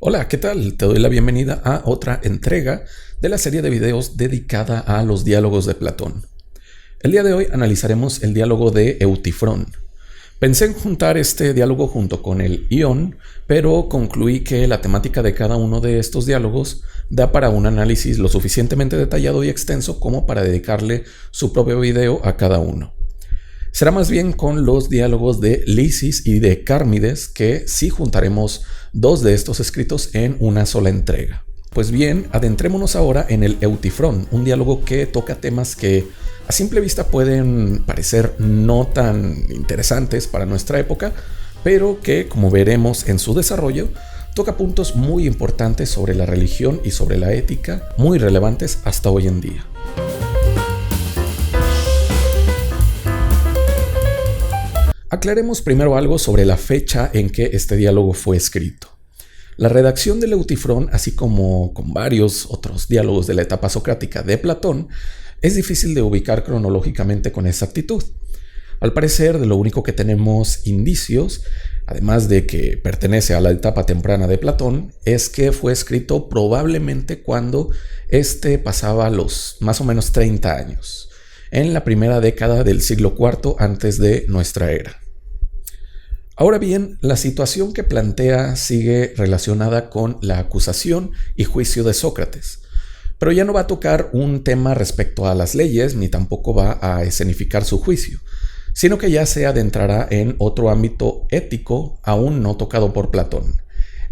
Hola, ¿qué tal? Te doy la bienvenida a otra entrega de la serie de videos dedicada a los diálogos de Platón. El día de hoy analizaremos el diálogo de Eutifrón. Pensé en juntar este diálogo junto con el Ión, pero concluí que la temática de cada uno de estos diálogos da para un análisis lo suficientemente detallado y extenso como para dedicarle su propio video a cada uno. Será más bien con los diálogos de Lisis y de Cármides que sí juntaremos dos de estos escritos en una sola entrega. Pues bien, adentrémonos ahora en el Eutifrón, un diálogo que toca temas que a simple vista pueden parecer no tan interesantes para nuestra época, pero que, como veremos en su desarrollo, toca puntos muy importantes sobre la religión y sobre la ética, muy relevantes hasta hoy en día. Aclaremos primero algo sobre la fecha en que este diálogo fue escrito. La redacción del Eutifrón, así como con varios otros diálogos de la etapa socrática de Platón, es difícil de ubicar cronológicamente con exactitud. Al parecer, de lo único que tenemos indicios, además de que pertenece a la etapa temprana de Platón, es que fue escrito probablemente cuando éste pasaba los más o menos 30 años, en la primera década del siglo IV antes de nuestra era. Ahora bien, la situación que plantea sigue relacionada con la acusación y juicio de Sócrates, pero ya no va a tocar un tema respecto a las leyes ni tampoco va a escenificar su juicio, sino que ya se adentrará en otro ámbito ético aún no tocado por Platón,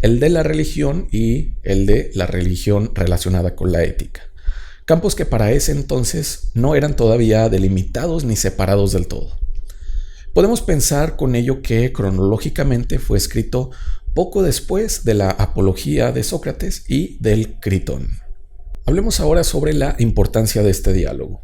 el de la religión y el de la religión relacionada con la ética, campos que para ese entonces no eran todavía delimitados ni separados del todo. Podemos pensar con ello que cronológicamente fue escrito poco después de la apología de Sócrates y del Critón. Hablemos ahora sobre la importancia de este diálogo.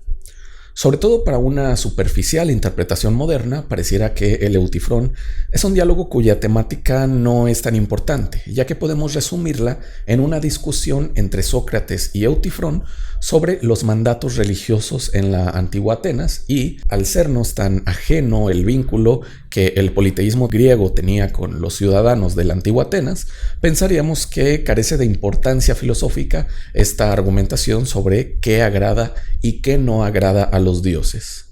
Sobre todo para una superficial interpretación moderna, pareciera que el Eutifrón es un diálogo cuya temática no es tan importante, ya que podemos resumirla en una discusión entre Sócrates y Eutifrón sobre los mandatos religiosos en la antigua Atenas y, al sernos tan ajeno el vínculo que el politeísmo griego tenía con los ciudadanos de la antigua Atenas, pensaríamos que carece de importancia filosófica esta argumentación sobre qué agrada y qué no agrada a los dioses.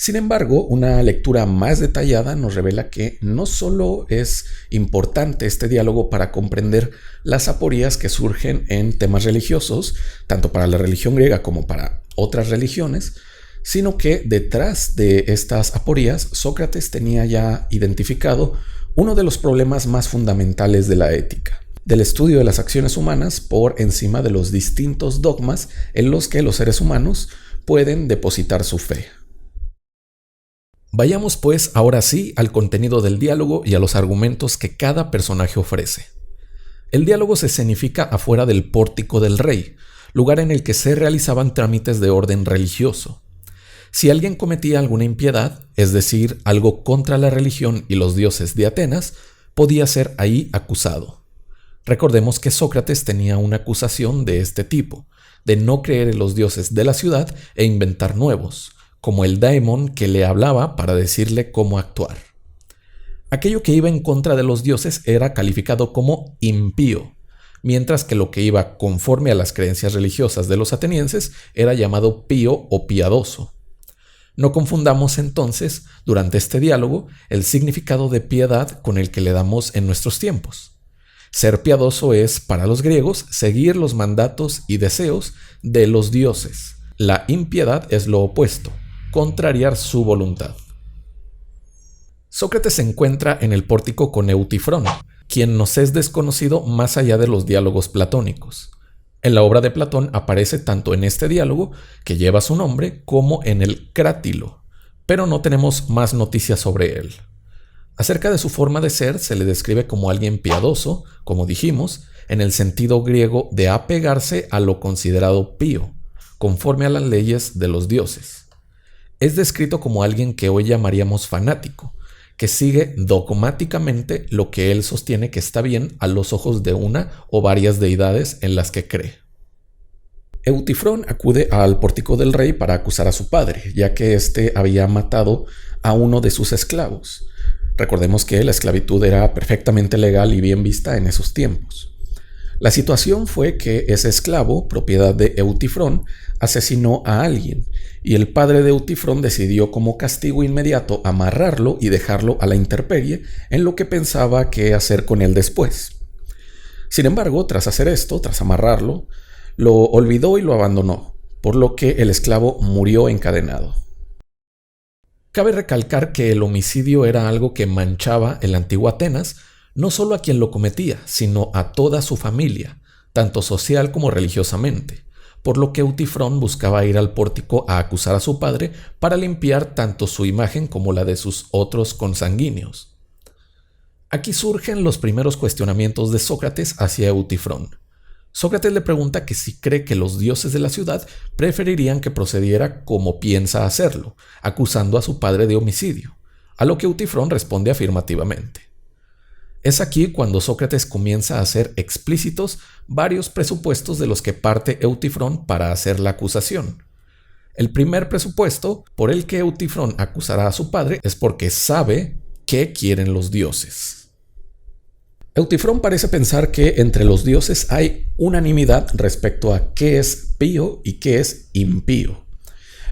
Sin embargo, una lectura más detallada nos revela que no solo es importante este diálogo para comprender las aporías que surgen en temas religiosos, tanto para la religión griega como para otras religiones, sino que detrás de estas aporías Sócrates tenía ya identificado uno de los problemas más fundamentales de la ética, del estudio de las acciones humanas por encima de los distintos dogmas en los que los seres humanos pueden depositar su fe. Vayamos pues ahora sí al contenido del diálogo y a los argumentos que cada personaje ofrece. El diálogo se escenifica afuera del pórtico del rey, lugar en el que se realizaban trámites de orden religioso. Si alguien cometía alguna impiedad, es decir, algo contra la religión y los dioses de Atenas, podía ser ahí acusado. Recordemos que Sócrates tenía una acusación de este tipo, de no creer en los dioses de la ciudad e inventar nuevos, como el daemon que le hablaba para decirle cómo actuar. Aquello que iba en contra de los dioses era calificado como impío, mientras que lo que iba conforme a las creencias religiosas de los atenienses era llamado pío o piadoso. No confundamos entonces, durante este diálogo, el significado de piedad con el que le damos en nuestros tiempos. Ser piadoso es, para los griegos, seguir los mandatos y deseos de los dioses. La impiedad es lo opuesto, contrariar su voluntad. Sócrates se encuentra en el pórtico con Eutifrón, quien nos es desconocido más allá de los diálogos platónicos. En la obra de Platón aparece tanto en este diálogo, que lleva su nombre, como en el Crátilo, pero no tenemos más noticias sobre él. Acerca de su forma de ser, se le describe como alguien piadoso, como dijimos, en el sentido griego de apegarse a lo considerado pío, conforme a las leyes de los dioses. Es descrito como alguien que hoy llamaríamos fanático, que sigue dogmáticamente lo que él sostiene que está bien a los ojos de una o varias deidades en las que cree. Eutifrón acude al pórtico del rey para acusar a su padre, ya que éste había matado a uno de sus esclavos. Recordemos que la esclavitud era perfectamente legal y bien vista en esos tiempos. La situación fue que ese esclavo, propiedad de Eutifrón, asesinó a alguien, y el padre de Eutifrón decidió como castigo inmediato amarrarlo y dejarlo a la intemperie en lo que pensaba qué hacer con él después. Sin embargo, tras hacer esto, tras amarrarlo, lo olvidó y lo abandonó, por lo que el esclavo murió encadenado. Cabe recalcar que el homicidio era algo que manchaba el antiguo Atenas, no solo a quien lo cometía, sino a toda su familia, tanto social como religiosamente, por lo que Eutifrón buscaba ir al pórtico a acusar a su padre para limpiar tanto su imagen como la de sus otros consanguíneos. Aquí surgen los primeros cuestionamientos de Sócrates hacia Eutifrón. Sócrates le pregunta que si cree que los dioses de la ciudad preferirían que procediera como piensa hacerlo, acusando a su padre de homicidio, a lo que Eutifrón responde afirmativamente. Es aquí cuando Sócrates comienza a hacer explícitos varios presupuestos de los que parte Eutifrón para hacer la acusación. El primer presupuesto por el que Eutifrón acusará a su padre es porque sabe qué quieren los dioses. Eutifrón parece pensar que entre los dioses hay unanimidad respecto a qué es pío y qué es impío.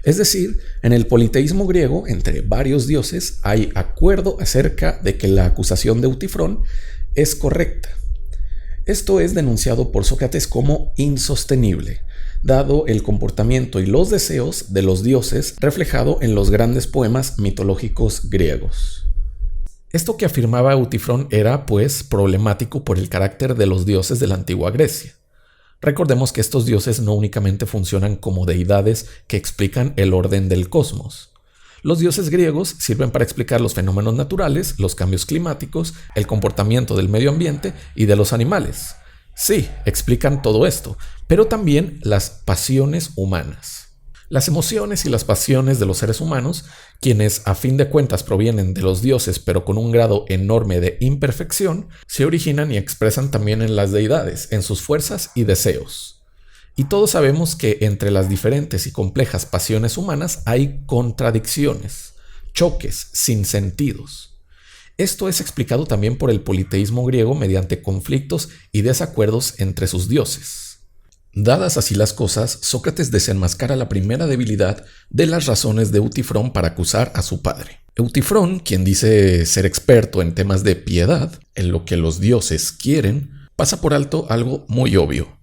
Es decir, en el politeísmo griego, entre varios dioses, hay acuerdo acerca de que la acusación de Eutifrón es correcta. Esto es denunciado por Sócrates como insostenible, dado el comportamiento y los deseos de los dioses reflejado en los grandes poemas mitológicos griegos. Esto que afirmaba Eutifrón era, pues, problemático por el carácter de los dioses de la antigua Grecia. Recordemos que estos dioses no únicamente funcionan como deidades que explican el orden del cosmos. Los dioses griegos sirven para explicar los fenómenos naturales, los cambios climáticos, el comportamiento del medio ambiente y de los animales. Sí, explican todo esto, pero también las pasiones humanas. Las emociones y las pasiones de los seres humanos, quienes a fin de cuentas provienen de los dioses pero con un grado enorme de imperfección, se originan y expresan también en las deidades, en sus fuerzas y deseos. Y todos sabemos que entre las diferentes y complejas pasiones humanas hay contradicciones, choques, sinsentidos. Esto es explicado también por el politeísmo griego mediante conflictos y desacuerdos entre sus dioses. Dadas así las cosas, Sócrates desenmascara la primera debilidad de las razones de Eutifrón para acusar a su padre. Eutifrón, quien dice ser experto en temas de piedad, en lo que los dioses quieren, pasa por alto algo muy obvio.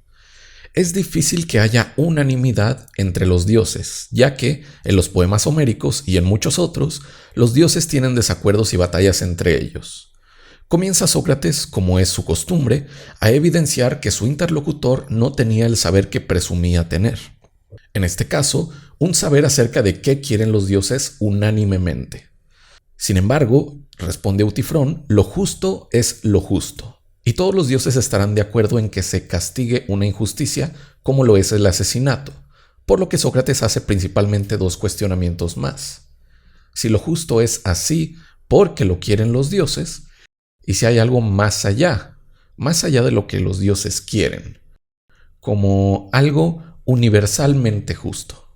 Es difícil que haya unanimidad entre los dioses, ya que en los poemas homéricos y en muchos otros, los dioses tienen desacuerdos y batallas entre ellos. Comienza Sócrates, como es su costumbre, a evidenciar que su interlocutor no tenía el saber que presumía tener. En este caso, un saber acerca de qué quieren los dioses unánimemente. Sin embargo, responde Eutifrón, lo justo es lo justo, y todos los dioses estarán de acuerdo en que se castigue una injusticia como lo es el asesinato, por lo que Sócrates hace principalmente dos cuestionamientos más. Si lo justo es así porque lo quieren los dioses, y si hay algo más allá de lo que los dioses quieren, como algo universalmente justo.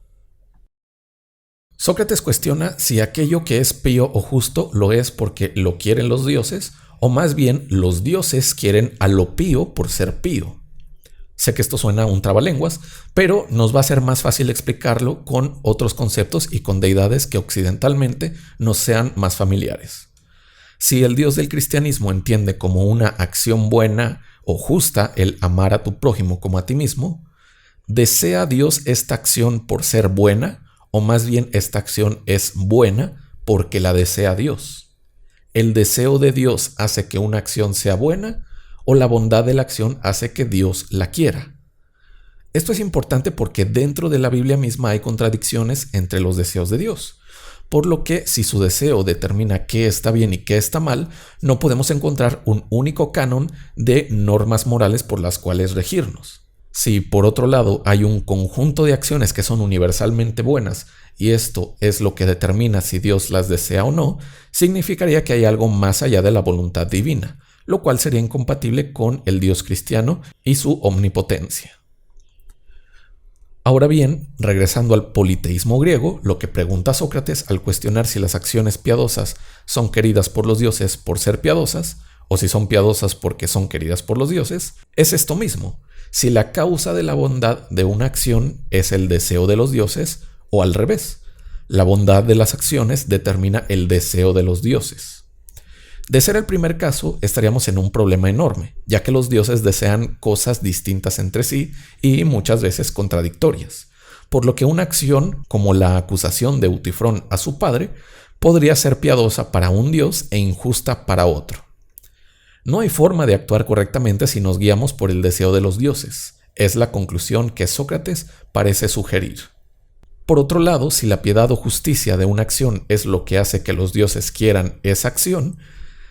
Sócrates cuestiona si aquello que es pío o justo lo es porque lo quieren los dioses, o más bien los dioses quieren a lo pío por ser pío. Sé que esto suena un trabalenguas, pero nos va a ser más fácil explicarlo con otros conceptos y con deidades que occidentalmente nos sean más familiares. Si el Dios del cristianismo entiende como una acción buena o justa el amar a tu prójimo como a ti mismo, ¿desea Dios esta acción por ser buena o más bien esta acción es buena porque la desea Dios? ¿El deseo de Dios hace que una acción sea buena o la bondad de la acción hace que Dios la quiera? Esto es importante porque dentro de la Biblia misma hay contradicciones entre los deseos de Dios. Por lo que si su deseo determina qué está bien y qué está mal, no podemos encontrar un único canon de normas morales por las cuales regirnos. Si por otro lado hay un conjunto de acciones que son universalmente buenas y esto es lo que determina si Dios las desea o no, significaría que hay algo más allá de la voluntad divina, lo cual sería incompatible con el Dios cristiano y su omnipotencia. Ahora bien, regresando al politeísmo griego, lo que pregunta Sócrates al cuestionar si las acciones piadosas son queridas por los dioses por ser piadosas, o si son piadosas porque son queridas por los dioses, es esto mismo: si la causa de la bondad de una acción es el deseo de los dioses, o al revés, la bondad de las acciones determina el deseo de los dioses. De ser el primer caso, estaríamos en un problema enorme, ya que los dioses desean cosas distintas entre sí y muchas veces contradictorias, por lo que una acción como la acusación de Eutifrón a su padre podría ser piadosa para un dios e injusta para otro. No hay forma de actuar correctamente si nos guiamos por el deseo de los dioses, es la conclusión que Sócrates parece sugerir. Por otro lado, si la piedad o justicia de una acción es lo que hace que los dioses quieran esa acción,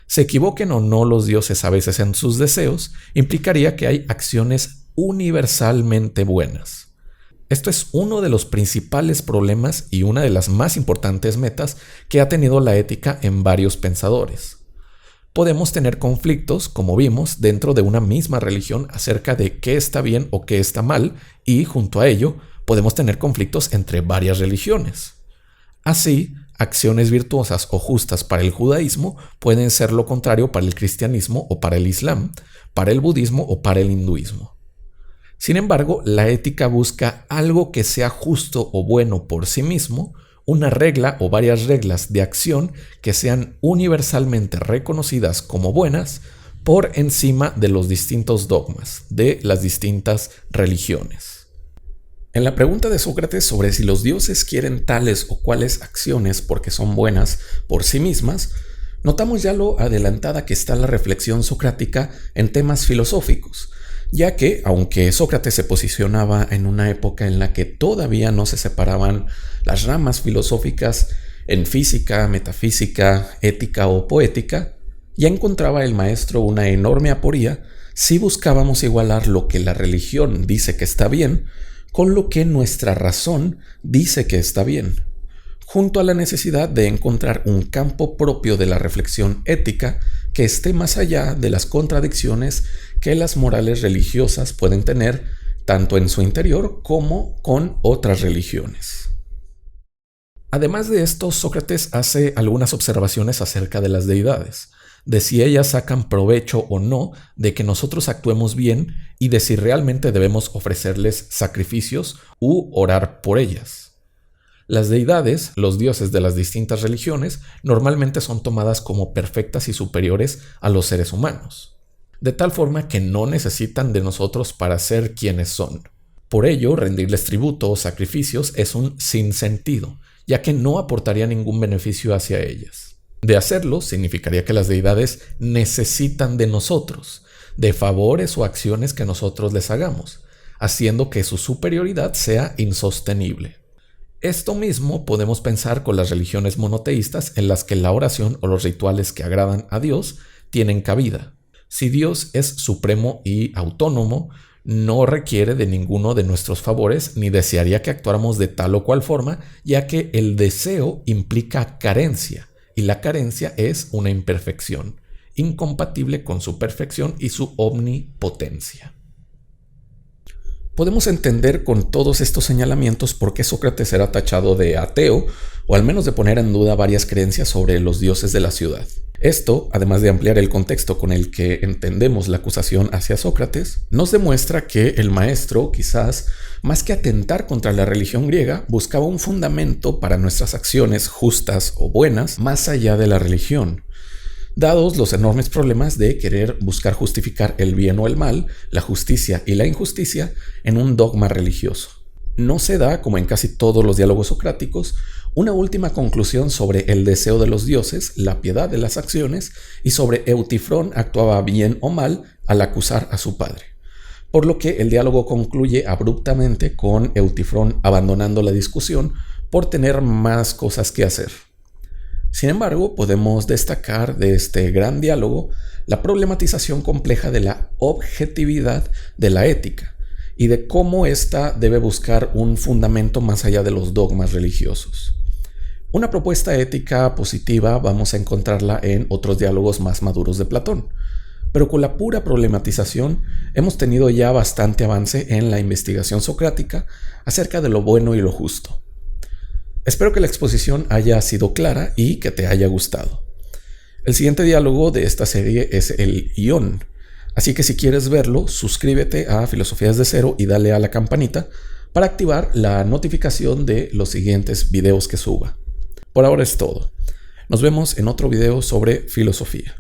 se equivoquen o no los dioses a veces en sus deseos, implicaría que hay acciones universalmente buenas. Esto es uno de los principales problemas y una de las más importantes metas que ha tenido la ética en varios pensadores. Podemos tener conflictos, como vimos, dentro de una misma religión acerca de qué está bien o qué está mal, y junto a ello podemos tener conflictos entre varias religiones. Así, acciones virtuosas o justas para el judaísmo pueden ser lo contrario para el cristianismo o para el islam, para el budismo o para el hinduismo. Sin embargo, la ética busca algo que sea justo o bueno por sí mismo, una regla o varias reglas de acción que sean universalmente reconocidas como buenas por encima de los distintos dogmas de las distintas religiones. En la pregunta de Sócrates sobre si los dioses quieren tales o cuales acciones porque son buenas por sí mismas, notamos ya lo adelantada que está la reflexión socrática en temas filosóficos, ya que, aunque Sócrates se posicionaba en una época en la que todavía no se separaban las ramas filosóficas en física, metafísica, ética o poética, ya encontraba el maestro una enorme aporía si buscábamos igualar lo que la religión dice que está bien con lo que nuestra razón dice que está bien, junto a la necesidad de encontrar un campo propio de la reflexión ética que esté más allá de las contradicciones que las morales religiosas pueden tener tanto en su interior como con otras religiones. Además de esto, Sócrates hace algunas observaciones acerca de las deidades, de si ellas sacan provecho o no de que nosotros actuemos bien y de si realmente debemos ofrecerles sacrificios u orar por ellas. Las deidades, los dioses de las distintas religiones, normalmente son tomadas como perfectas y superiores a los seres humanos, de tal forma que no necesitan de nosotros para ser quienes son. Por ello, rendirles tributo o sacrificios es un sinsentido, ya que no aportaría ningún beneficio hacia ellas. De hacerlo, significaría que las deidades necesitan de nosotros, de favores o acciones que nosotros les hagamos, haciendo que su superioridad sea insostenible. Esto mismo podemos pensar con las religiones monoteístas en las que la oración o los rituales que agradan a Dios tienen cabida. Si Dios es supremo y autónomo, no requiere de ninguno de nuestros favores ni desearía que actuáramos de tal o cual forma, ya que el deseo implica carencia. Y la carencia es una imperfección, incompatible con su perfección y su omnipotencia. Podemos entender con todos estos señalamientos por qué Sócrates era tachado de ateo, o al menos de poner en duda varias creencias sobre los dioses de la ciudad. Esto, además de ampliar el contexto con el que entendemos la acusación hacia Sócrates, nos demuestra que el maestro, quizás, más que atentar contra la religión griega, buscaba un fundamento para nuestras acciones justas o buenas más allá de la religión, dados los enormes problemas de querer buscar justificar el bien o el mal, la justicia y la injusticia en un dogma religioso. No se da, como en casi todos los diálogos socráticos, una última conclusión sobre el deseo de los dioses, la piedad de las acciones y sobre Eutifrón actuaba bien o mal al acusar a su padre. Por lo que el diálogo concluye abruptamente con Eutifrón abandonando la discusión por tener más cosas que hacer. Sin embargo, podemos destacar de este gran diálogo la problematización compleja de la objetividad de la ética y de cómo ésta debe buscar un fundamento más allá de los dogmas religiosos. Una propuesta ética positiva vamos a encontrarla en otros diálogos más maduros de Platón, pero con la pura problematización hemos tenido ya bastante avance en la investigación socrática acerca de lo bueno y lo justo. Espero que la exposición haya sido clara y que te haya gustado. El siguiente diálogo de esta serie es el Ión, así que si quieres verlo, suscríbete a Filosofía desde Cero y dale a la campanita para activar la notificación de los siguientes videos que suba. Por ahora es todo. Nos vemos en otro video sobre filosofía.